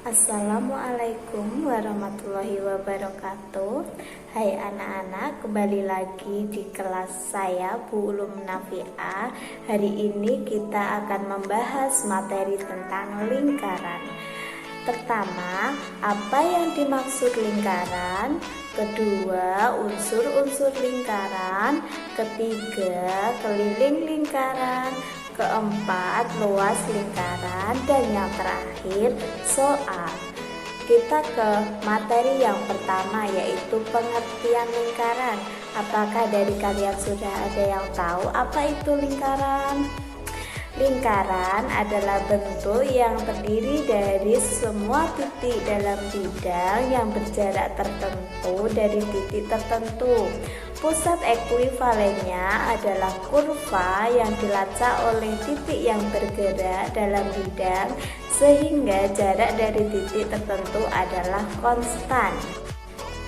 Assalamualaikum warahmatullahi wabarakatuh. Hai anak-anak, kembali lagi di kelas saya Bu Ulum Nafiah. Hari ini kita akan membahas materi tentang lingkaran. Pertama, apa yang dimaksud lingkaran? Kedua, unsur-unsur lingkaran. Ketiga, keliling lingkaran. Keempat, luas lingkaran. Dan yang terakhir, soal. Kita ke materi yang pertama, yaitu pengertian lingkaran. Apakah dari kalian sudah ada yang tahu apa itu lingkaran? Lingkaran adalah bentuk yang terdiri dari semua titik dalam bidang yang berjarak tertentu dari titik tertentu. Pusat ekuivalennya adalah kurva yang dilacak oleh titik yang bergerak dalam bidang, sehingga jarak dari titik tertentu adalah konstan.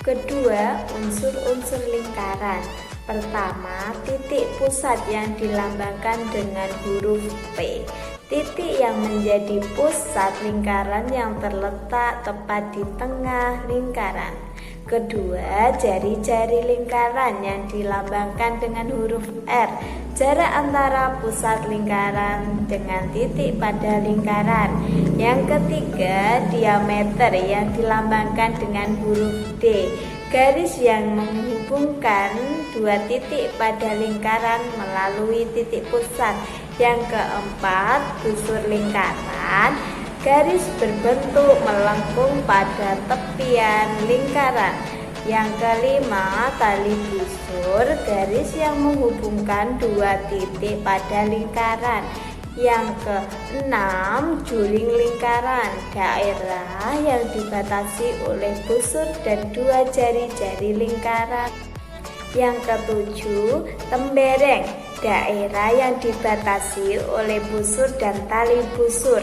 Kedua, unsur-unsur lingkaran. Pertama, titik pusat yang dilambangkan dengan huruf P. Titik yang menjadi pusat lingkaran yang terletak tepat di tengah lingkaran. Kedua, jari-jari lingkaran yang dilambangkan dengan huruf R. Jarak antara pusat lingkaran dengan titik pada lingkaran. Yang ketiga, diameter yang dilambangkan dengan huruf D. Garis yang menghubungkan dua titik pada lingkaran melalui titik pusat. Yang keempat, busur lingkaran. Garis berbentuk melengkung pada tepian lingkaran. Yang kelima, tali busur. Garis yang menghubungkan dua titik pada lingkaran. Yang keenam, juring lingkaran. Daerah yang dibatasi oleh busur dan dua jari-jari lingkaran. Yang ketujuh, tembereng. Daerah yang dibatasi oleh busur dan tali busur.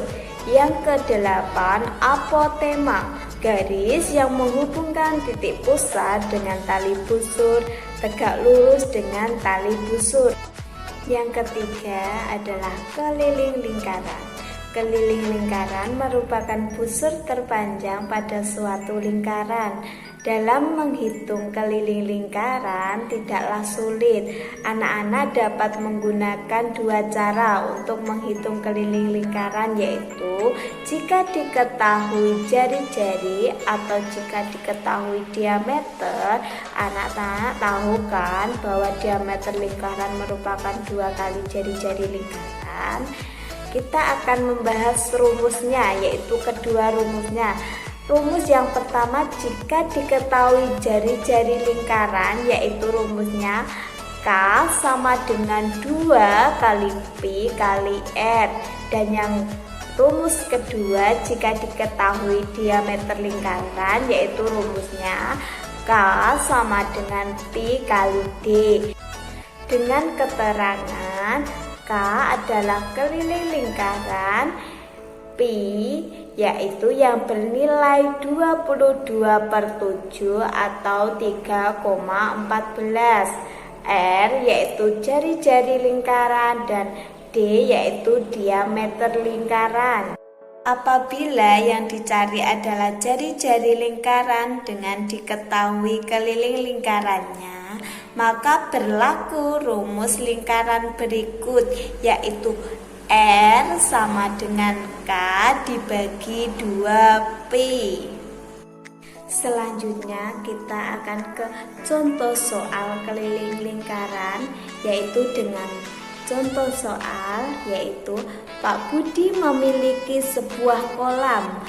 Yang kedelapan, apotema. Garis yang menghubungkan titik pusat dengan tali busur, tegak lurus dengan tali busur. Yang ketiga adalah keliling lingkaran. Keliling lingkaran merupakan busur terpanjang pada suatu lingkaran. Dalam menghitung keliling lingkaran tidaklah sulit. Anak-anak dapat menggunakan dua cara untuk menghitung keliling lingkaran, yaitu jika diketahui jari-jari atau jika diketahui diameter. Anak-anak tahu kan bahwa diameter lingkaran merupakan 2 kali jari-jari lingkaran. Kita akan membahas rumusnya, yaitu kedua rumusnya. Rumus yang pertama, jika diketahui jari-jari lingkaran, yaitu rumusnya K sama dengan 2 kali Pi kali R. Dan yang rumus kedua, jika diketahui diameter lingkaran, yaitu rumusnya K sama dengan Pi kali D. Dengan keterangan K adalah keliling lingkaran, Pi yaitu yang bernilai 22/7 atau 3,14, R yaitu jari-jari lingkaran, dan D yaitu diameter lingkaran. Apabila yang dicari adalah jari-jari lingkaran dengan diketahui keliling lingkarannya, maka berlaku rumus lingkaran berikut, yaitu R sama dengan K dibagi 2Pi. Selanjutnya kita akan ke contoh soal keliling lingkaran, yaitu dengan contoh soal yaitu Pak Budi memiliki sebuah kolam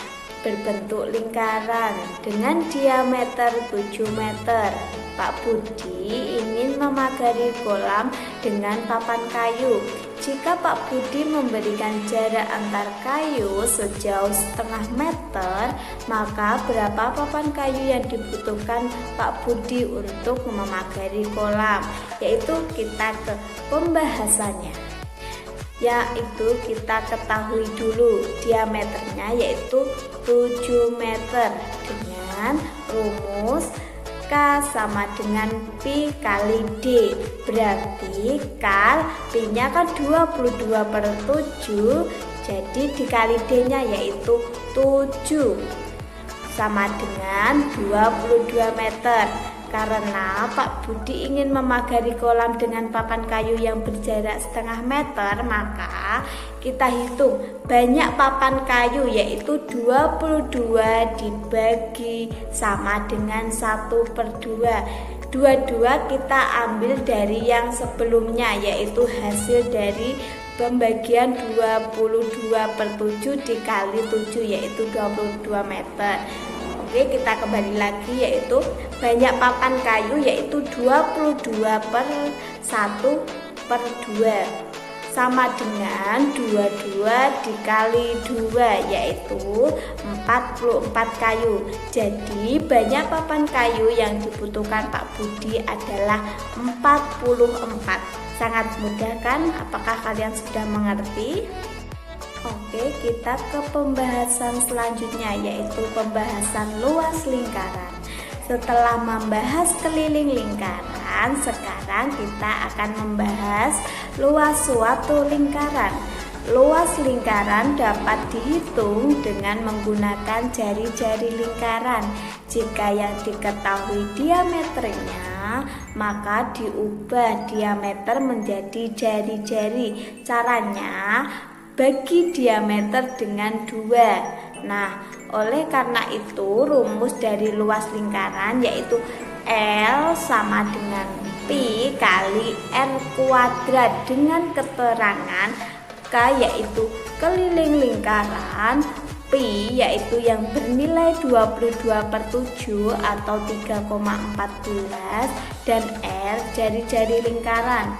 berbentuk lingkaran dengan diameter 7 meter. Pak Budi ingin memagari kolam dengan papan kayu. Jika Pak Budi memberikan jarak antar kayu sejauh setengah meter, maka berapa papan kayu yang dibutuhkan Pak Budi untuk memagari kolam? Yaitu kita ke pembahasannya. Yaitu kita ketahui dulu diameternya, yaitu 7 meter dengan rumus K sama dengan Pi kali D. Berarti Pi nya kan 22/7, jadi dikali D nya yaitu 7 sama dengan 22 meter. Karena Pak Budi ingin memagari kolam dengan papan kayu yang berjarak setengah meter, maka kita hitung banyak papan kayu, yaitu 22 dibagi sama dengan 1/2. 22 kita ambil dari yang sebelumnya, yaitu hasil dari pembagian 22/7 dikali 7, yaitu 22 meter. Oke, kita kembali lagi, yaitu banyak papan kayu yaitu 22/1/2 sama dengan 22 dikali 2, yaitu 44 kayu. Jadi banyak papan kayu yang dibutuhkan Pak Budi adalah 44. Sangat mudah kan? Apakah kalian sudah mengerti? Oke, kita ke pembahasan selanjutnya, yaitu pembahasan luas lingkaran. Setelah membahas keliling lingkaran, sekarang kita akan membahas luas suatu lingkaran. Luas lingkaran dapat dihitung dengan menggunakan jari-jari lingkaran. Jika yang diketahui diameternya, maka diubah diameter menjadi jari-jari. Caranya, bagi diameter dengan 2. Nah, oleh karena itu rumus dari luas lingkaran yaitu L sama dengan Pi kali R kuadrat, dengan keterangan K yaitu keliling lingkaran, Pi yaitu yang bernilai 22/7 atau 3,14, dan R jari-jari lingkaran.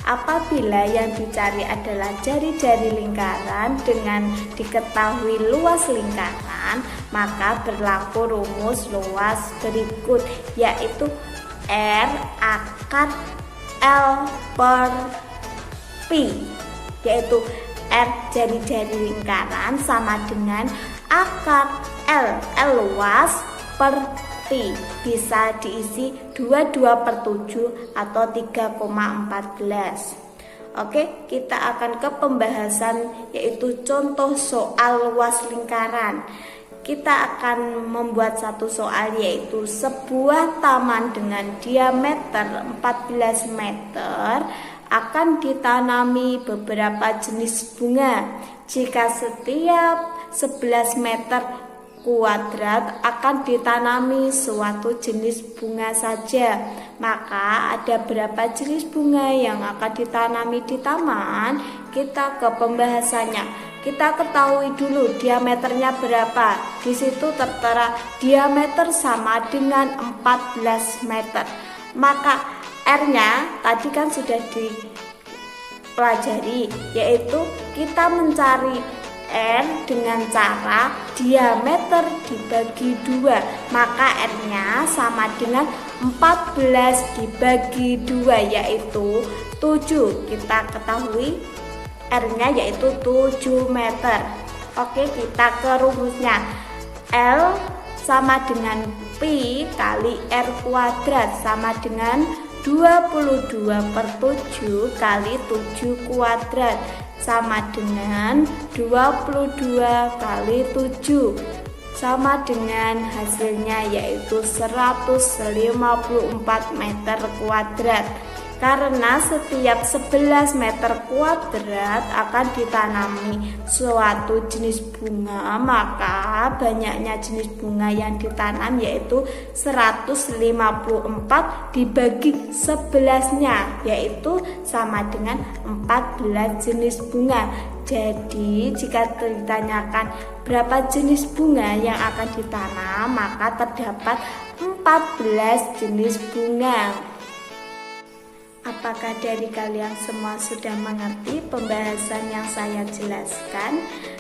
Apabila yang dicari adalah jari-jari lingkaran dengan diketahui luas lingkaran, maka berlaku rumus luas berikut, yaitu R akar L per Pi, yaitu R jari-jari lingkaran sama dengan akar L luas per Pi, bisa diisi 22/7 atau 3,14. Oke, kita akan ke pembahasan yaitu contoh soal luas lingkaran. Kita akan membuat satu soal, yaitu sebuah taman dengan diameter 14 meter akan ditanami beberapa jenis bunga. Jika setiap 11 meter kuadrat akan ditanami suatu jenis bunga saja, maka ada berapa jenis bunga yang akan ditanami di taman? Kita ke pembahasannya. Kita ketahui dulu diameternya berapa. Di situ tertera diameter sama dengan 14 meter. Maka R-nya tadi kan sudah dipelajari, yaitu kita mencari R dengan cara diameter dibagi 2, maka R-nya sama dengan 14 dibagi 2, yaitu 7. Kita ketahui R-nya yaitu 7 meter. Oke, kita ke rumusnya. L sama dengan Pi kali R kuadrat sama dengan 22/7 kali 7 kuadrat sama dengan 22 kali 7 sama dengan hasilnya yaitu 154 meter kuadrat. Karena setiap 11 meter kuadrat akan ditanami suatu jenis bunga, maka banyaknya jenis bunga yang ditanam yaitu 154 dibagi 11-nya, yaitu sama dengan 14 jenis bunga. Jadi jika ditanyakan berapa jenis bunga yang akan ditanam, maka terdapat 14 jenis bunga. Apakah dari kalian semua sudah mengerti pembahasan yang saya jelaskan?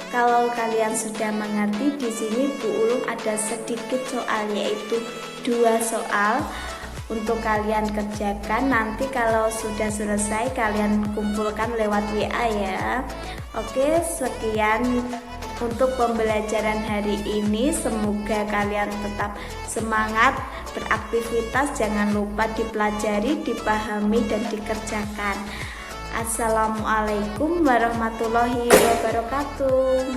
Kalau kalian sudah mengerti, di sini Bu Ulum ada sedikit soal, yaitu 2 soal untuk kalian kerjakan. Nanti kalau sudah selesai kalian kumpulkan lewat WA ya. Oke, sekian untuk pembelajaran hari ini. Semoga kalian tetap semangat beraktivitas, jangan lupa dipelajari, dipahami, dan dikerjakan. Assalamualaikum warahmatullahi wabarakatuh.